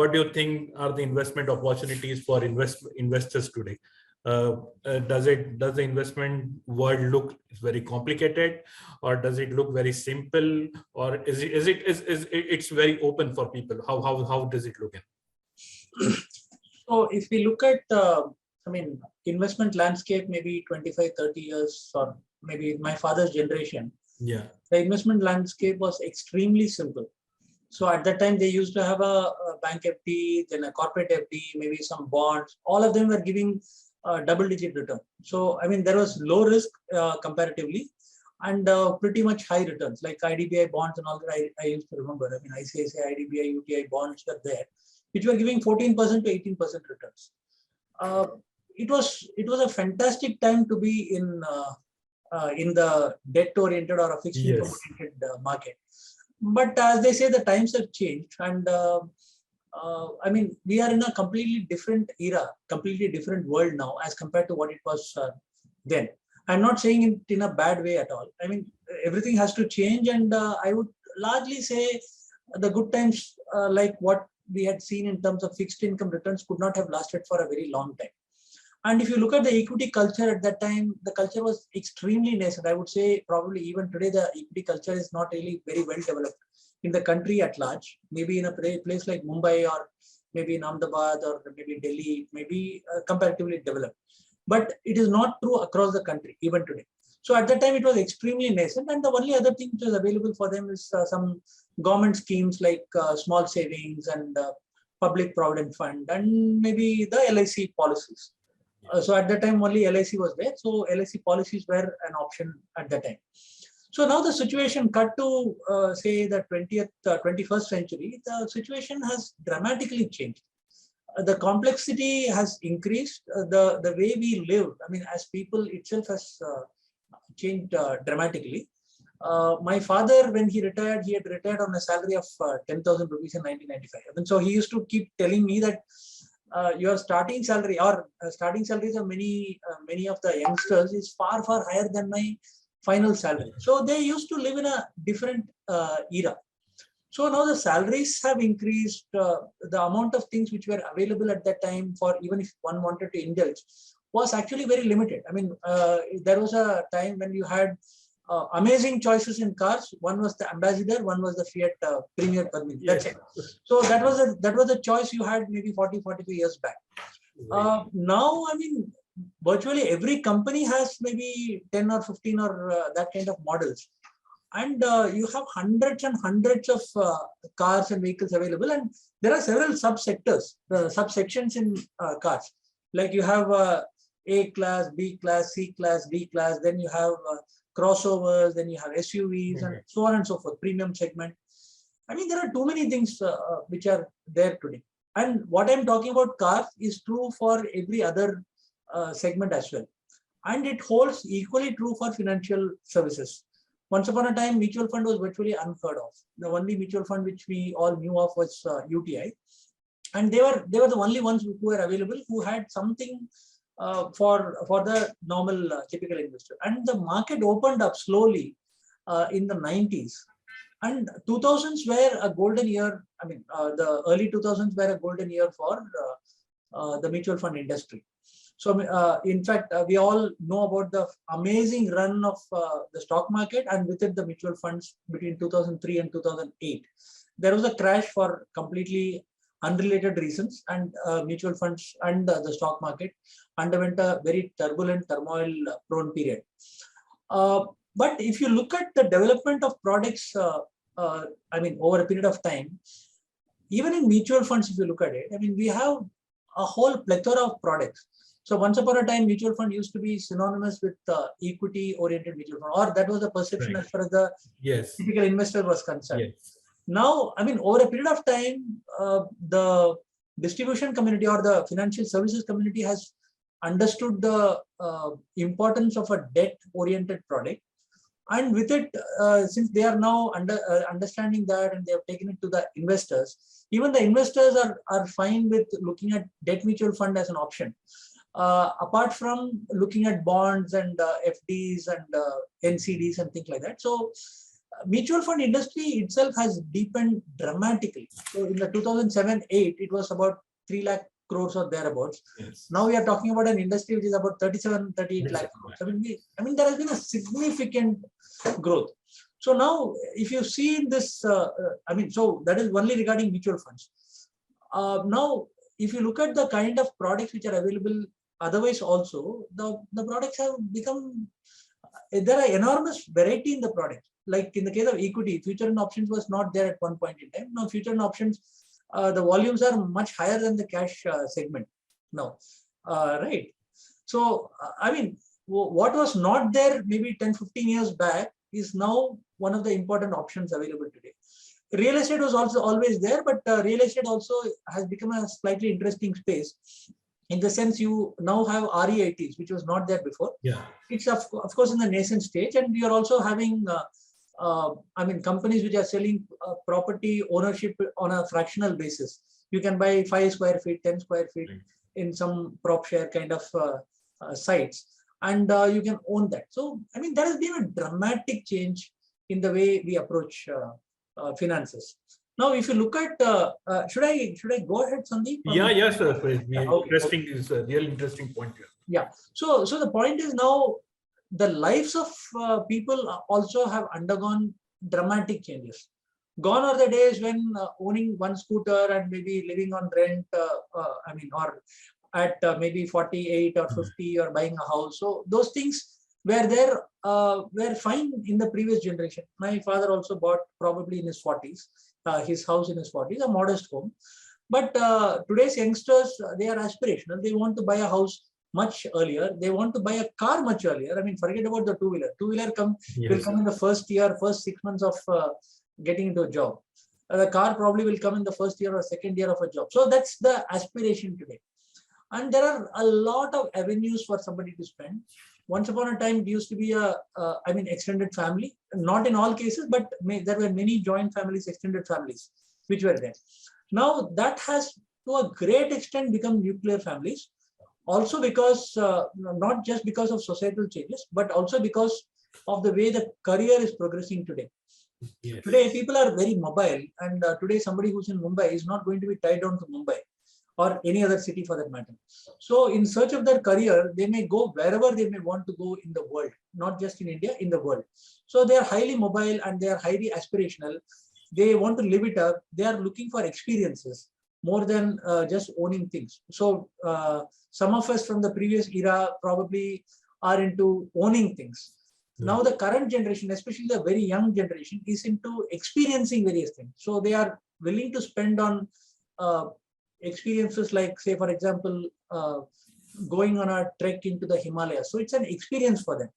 what do you think are the investment opportunities for investors today? Does the investment world look very complicated, or does it look very simple, or is it's very open for people? How does it look? So if we look at investment landscape, maybe 25, 30 years, or maybe my father's generation, yeah, the investment landscape was extremely simple. So at that time, they used to have a bank FD, then a corporate FD, maybe some bonds. All of them were giving double-digit return. So there was low risk comparatively, and pretty much high returns, like IDBI bonds and all that. I used to remember. ICICI, IDBI, UTI bonds were there, which were giving 14% to 18% returns. It was a fantastic time to be in the debt-oriented or a fixed income-oriented market. But as they say, the times have changed, and we are in a completely different era, completely different world now as compared to what it was then. I'm not saying it in a bad way at all. Everything has to change, and I would largely say the good times, like what we had seen in terms of fixed income returns, could not have lasted for a very long time. And if you look at the equity culture at that time, the culture was extremely nascent. I would say probably even today, the equity culture is not really very well developed in the country at large. Maybe in a place like Mumbai, or maybe in Ahmedabad, or maybe Delhi, maybe comparatively developed. But it is not true across the country, even today. So at that time, it was extremely nascent. And the only other thing which was available for them is some government schemes like small savings and public provident fund, and maybe the LIC policies. So at that time, only LIC was there. So LIC policies were an option at that time. So now the situation cut to say the 21st century, the situation has dramatically changed. The complexity has increased. The way we live, as people itself has changed dramatically. My father, when he had retired on a salary of 10,000 rupees in 1995. So he used to keep telling me that your starting salary, or starting salaries of many of the youngsters, is far higher than my final salary. So they used to live in a different era. So now the salaries have increased. The amount of things which were available at that time, for even if one wanted to indulge, was actually very limited. There was a time when you had amazing choices in cars. One was the Ambassador, one was the Fiat Premier Permit. That's it. So that was a choice you had maybe 42 years back. Now, virtually every company has maybe 10 or 15 or that kind of models. And you have hundreds and hundreds of cars and vehicles available. And there are several subsectors, subsections in cars. Like you have A class, B class, C class, D class. Then you have crossovers, then you have SUVs, and so on and so forth, premium segment. There are too many things which are there today. And what I'm talking about cars is true for every other segment as well. And it holds equally true for financial services. Once upon a time, mutual fund was virtually unheard of. The only mutual fund which we all knew of was UTI. And they were the only ones who were available, who had something for the normal typical investor. And the market opened up slowly in the 90s. And 2000s were a golden year. The early 2000s were a golden year for the mutual fund industry. So in fact, we all know about the amazing run of the stock market, and with it the mutual funds between 2003 and 2008. There was a crash for completely unrelated reasons, and mutual funds and the stock market underwent a very turbulent, turmoil-prone period. But if you look at the development of products, over a period of time, even in mutual funds, if you look at it, we have a whole plethora of products. So once upon a time, mutual fund used to be synonymous with equity-oriented mutual fund, or that was the perception as far as the typical investor was concerned. Now, over a period of time, the distribution community or the financial services community has understood the importance of a debt-oriented product. And with it, since they are now understanding that, and they have taken it to the investors, even the investors are fine with looking at debt mutual fund as an option. Apart from looking at bonds and FDs and NCDs and things like that. So mutual fund industry itself has deepened dramatically. So in the 2007-8, it was about 3 lakh crores or thereabouts. Yes. Now we are talking about an industry which is about 37, 38 lakh crores. I mean, there has been a significant growth. So now, if you see in this, so that is only regarding mutual funds. Now, if you look at the kind of products which are available otherwise also, the products have become, there are enormous variety in the product. Like in the case of equity, future and options was not there at one point in time. Now future and options, the volumes are much higher than the cash segment now, right? So, what was not there maybe 10, 15 years back is now one of the important options available today. Real estate was also always there, but real estate also has become a slightly interesting space. In the sense, you now have REITs, which was not there before. Yeah. It's of course in the nascent stage, and we are also having companies which are selling property ownership on a fractional basis. You can buy 5 square feet, 10 square feet in some prop share kind of sites, and you can own that. So, I mean, there has been a dramatic change in the way we approach finances. Now, if you look at, should I go ahead, Sandeep? Yes, sir. Interesting is a real interesting point here. Yeah. So the point is now the lives of people also have undergone dramatic changes. Gone are the days when owning one scooter and maybe living on rent, or at maybe 48 or 50 or buying a house. So those things were there, were fine in the previous generation. My father also bought probably in his 40s, his house in his 40s, a modest home. But today's youngsters, they are aspirational. They want to buy a house much earlier. They want to buy a car much earlier. I mean, forget about the two-wheeler. Two-wheeler will come in the first year, first 6 months of getting into a job. The car probably will come in the first year or second year of a job. So that's the aspiration today. And there are a lot of avenues for somebody to spend. Once upon a time, it used to be extended family. Not in all cases, but there were many joint families, extended families, which were there. Now that has to a great extent become nuclear families. Also because, not just because of societal changes, but also because of the way the career is progressing today. Yes. Today, people are very mobile, and today somebody who's in Mumbai is not going to be tied down to Mumbai or any other city for that matter. So in search of their career, they may go wherever they may want to go in the world, not just in India, in the world. So they are highly mobile and they are highly aspirational. They want to live it up. They are looking for experiences more than just owning things. So some of us from the previous era probably are into owning things. Now the current generation, especially the very young generation, is into experiencing various things. So they are willing to spend on experiences like, say, for example, going on a trek into the Himalayas. So it's an experience for them.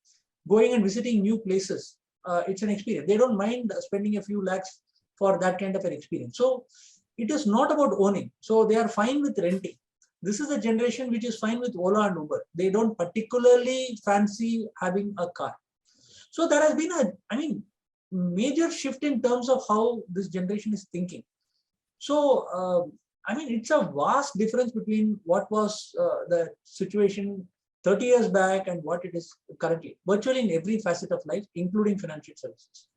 Going and visiting new places, it's an experience. They don't mind spending a few lakhs for that kind of an experience. So it is not about owning. So they are fine with renting. This is a generation which is fine with Ola and Uber. They don't particularly fancy having a car. So there has been a, major shift in terms of how this generation is thinking. So, it's a vast difference between what was the situation 30 years back and what it is currently, virtually in every facet of life, including financial services.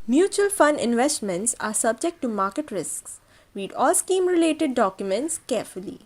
Mutual fund investments are subject to market risks. Read all scheme-related documents carefully.